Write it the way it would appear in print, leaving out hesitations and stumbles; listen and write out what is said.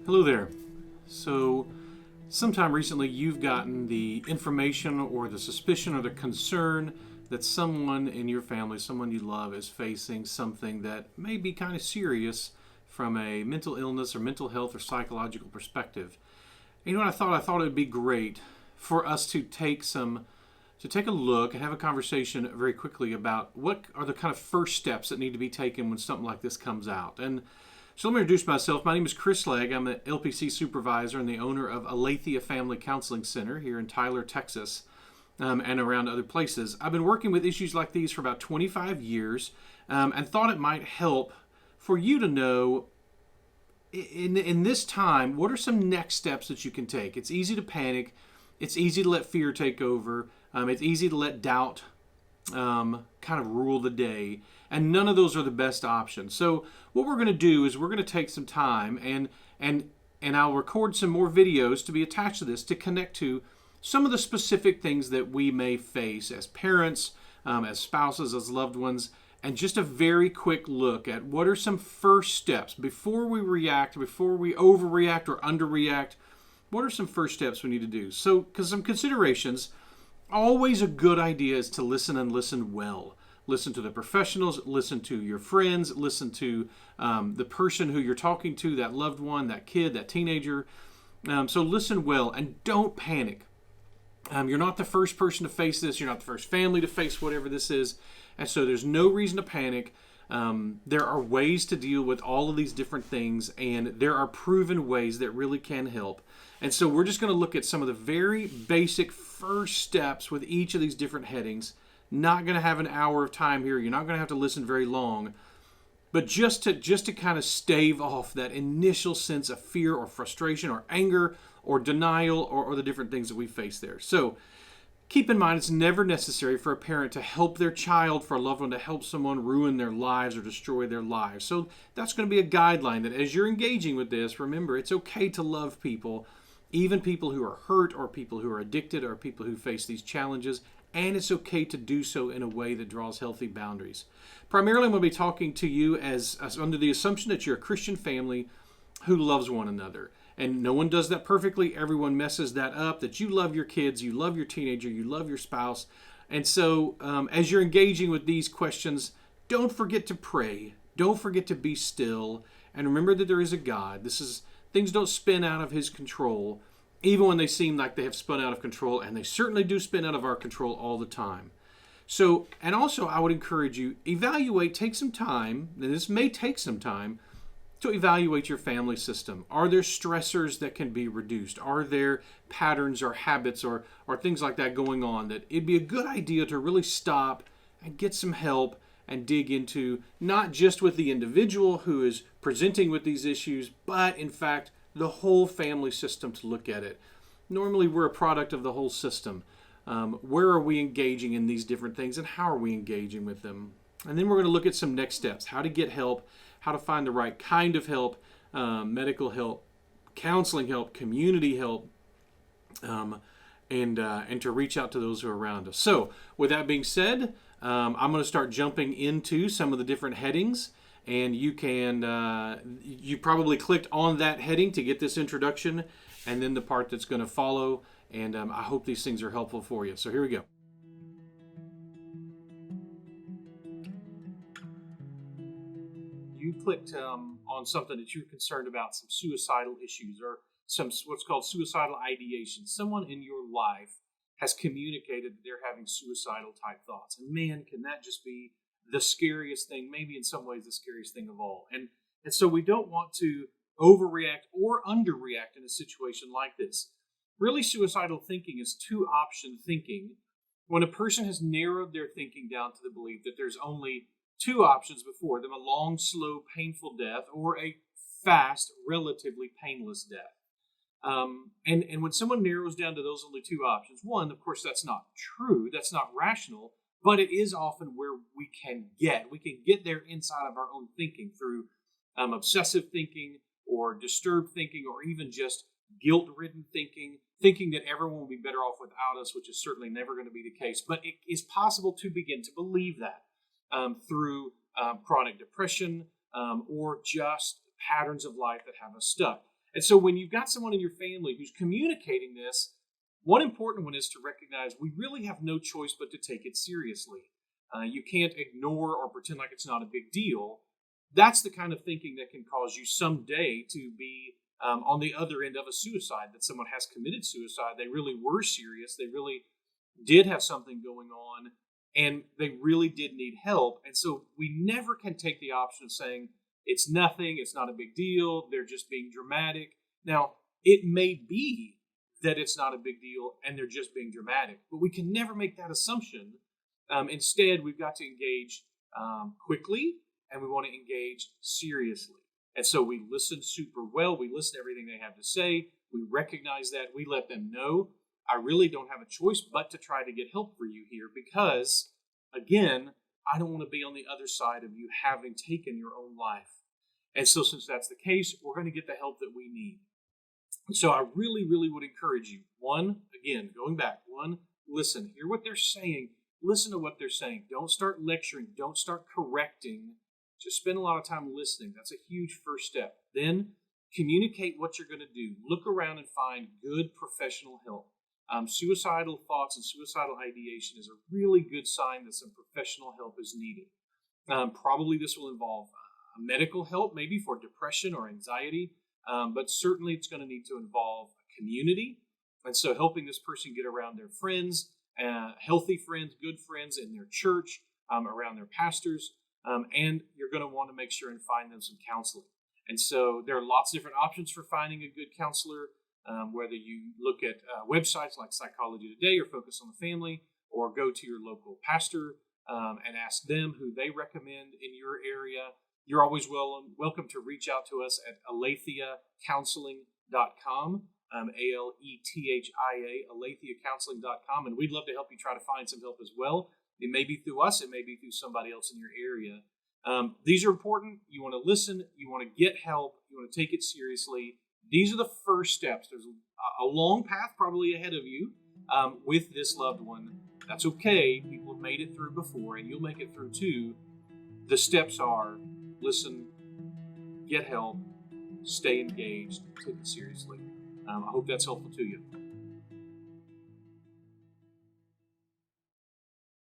Hello there. So, sometime recently you've gotten the information or the suspicion or the concern that someone in your family, someone you love, is facing something that may be kind of serious from a mental illness or mental health or psychological perspective. And you know what I thought? I thought it would be great for us to take a look and have a conversation very quickly about what are the kind of first steps that need to be taken when something like this comes out. And so let me introduce myself. My name is Chris Legg. I'm an LPC supervisor and the owner of Aletheia Family Counseling Center here in Tyler, Texas, and around other places. I've been working with issues like these for about 25 years, and thought it might help for you to know in this time what are some next steps that you can take. It's easy to panic. It's easy to let fear take over. It's easy to let doubt kind of rule the day, and none of those are the best options. So what we're going to do is we're going to take some time and I'll record some more videos to be attached to this to connect to some of the specific things that we may face as parents, as spouses, as loved ones, and just a very quick look at what are some first steps before we react, before we overreact or underreact. What are some first steps we need to do? So, because some considerations, always a good idea is to listen and listen well. Listen to the professionals, listen to your friends, listen to the person who you're talking to, that loved one, that kid, that teenager. So listen well and don't panic. You're not the first person to face this. You're not the first family to face whatever this is. And so there's no reason to panic. There are ways to deal with all of these different things, and there are proven ways that really can help. And so we're just going to look at some of the very basic first steps with each of these different headings. Not going to have an hour of time here. You're not going to have to listen very long. But just to kind of stave off that initial sense of fear or frustration or anger or denial or the different things that we face there. So keep in mind, it's never necessary for a parent to help their child, for a loved one to help someone ruin their lives or destroy their lives. So that's going to be a guideline that as you're engaging with this, remember, it's okay to love people, even people who are hurt or people who are addicted or people who face these challenges. And it's okay to do so in a way that draws healthy boundaries. Primarily, I'm going to be talking to you as under the assumption that you're a Christian family who loves one another. And no one does that perfectly. Everyone messes that up, that you love your kids, you love your teenager, you love your spouse. And so as you're engaging with these questions, don't forget to pray. Don't forget to be still. And remember that there is a God. Things don't spin out of his control, even when they seem like they have spun out of control, and they certainly do spin out of our control all the time. So, and also I would encourage you, take some time, and this may take some time, to evaluate your family system. Are there stressors that can be reduced? Are there patterns or habits or things like that going on that it'd be a good idea to really stop and get some help and dig into, not just with the individual who is presenting with these issues, but in fact, the whole family system to look at it. Normally, we're a product of the whole system. Where are we engaging in these different things, and how are we engaging with them? And then we're going to look at some next steps, how to get help, how to find the right kind of help, medical help, counseling help, community help, and to reach out to those who are around us. So with that being said, I'm going to start jumping into some of the different headings. And you probably clicked on that heading to get this introduction, and then the part that's going to follow. And I hope these things are helpful for you. So here we go. You clicked on something that you're concerned about, some suicidal issues or some what's called suicidal ideation. Someone in your life has communicated that they're having suicidal type thoughts. And man, can that just be the scariest thing, maybe in some ways the scariest thing of all. And so we don't want to overreact or underreact in a situation like this. Really, suicidal thinking is two option thinking when a person has narrowed their thinking down to the belief that there's only two options before them: a long, slow, painful death or a fast, relatively painless death. And when someone narrows down to those only two options, one, of course, that's not true, that's not rational, but it is often where we can get there inside of our own thinking through obsessive thinking or disturbed thinking, or even just guilt-ridden thinking that everyone will be better off without us, which is certainly never going to be the case. But it is possible to begin to believe that through chronic depression or just patterns of life that have us stuck. And so when you've got someone in your family who's communicating this, one important one is to recognize we really have no choice but to take it seriously. You can't ignore or pretend like it's not a big deal. That's the kind of thinking that can cause you someday to be on the other end of a suicide, that someone has committed suicide. They really were serious. They really did have something going on, and they really did need help. And so we never can take the option of saying, it's nothing, it's not a big deal, they're just being dramatic. Now, it may be that it's not a big deal and they're just being dramatic, but we can never make that assumption. Instead, we've got to engage quickly, and we want to engage seriously. And so we listen super well. We listen to everything they have to say. We recognize that. We let them know, I really don't have a choice but to try to get help for you here because, again, I don't want to be on the other side of you having taken your own life. And so since that's the case, we're going to get the help that we need. So I really, really would encourage you. One, again, going back, listen, hear what they're saying. Listen to what they're saying. Don't start lecturing. Don't start correcting. Just spend a lot of time listening. That's a huge first step. Then communicate what you're going to do. Look around and find good professional help. Suicidal thoughts and suicidal ideation is a really good sign that some professional help is needed. Probably this will involve medical help, maybe for depression or anxiety, but certainly it's going to need to involve a community. And so helping this person get around their friends, healthy friends, good friends in their church, around their pastors, and you're going to want to make sure and find them some counseling. And so there are lots of different options for finding a good counselor, whether you look at websites like Psychology Today or Focus on the Family, or go to your local pastor and ask them who they recommend in your area. You're always welcome to reach out to us at alethiacounseling.com, ALETHIA, alethiacounseling.com, and we'd love to help you try to find some help as well. It may be through us, it may be through somebody else in your area. These are important. You want to listen, you want to get help, you want to take it seriously. These are the first steps. There's a long path probably ahead of you with this loved one. That's okay. People have made it through before, and you'll make it through too. The steps are listen, get help, stay engaged, take it seriously. I hope that's helpful to you.